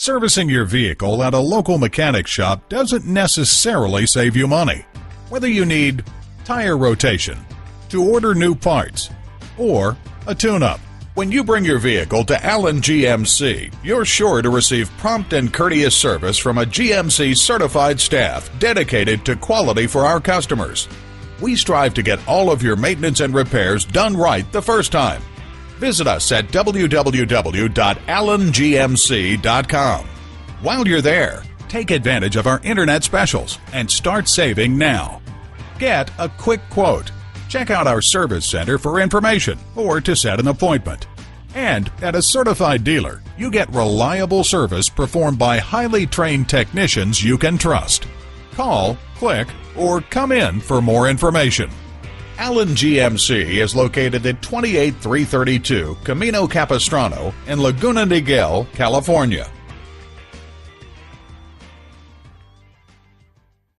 Servicing your vehicle at a local mechanic shop doesn't necessarily save you money. Whether you need tire rotation, to order new parts, or a tune-up, when you bring your vehicle to Allen GMC, you're sure to receive prompt and courteous service from a GMC certified staff dedicated to quality for our customers. We strive to get all of your maintenance and repairs done right the first time. Visit us at www.allengmc.com. While you're there, take advantage of our internet specials and start saving now. Get a quick quote. Check out our service center for information or to set an appointment. And at a certified dealer, you get reliable service performed by highly trained technicians you can trust. Call, click, or come in for more information. Allen GMC is located at 28332 Camino Capistrano in Laguna Niguel, California.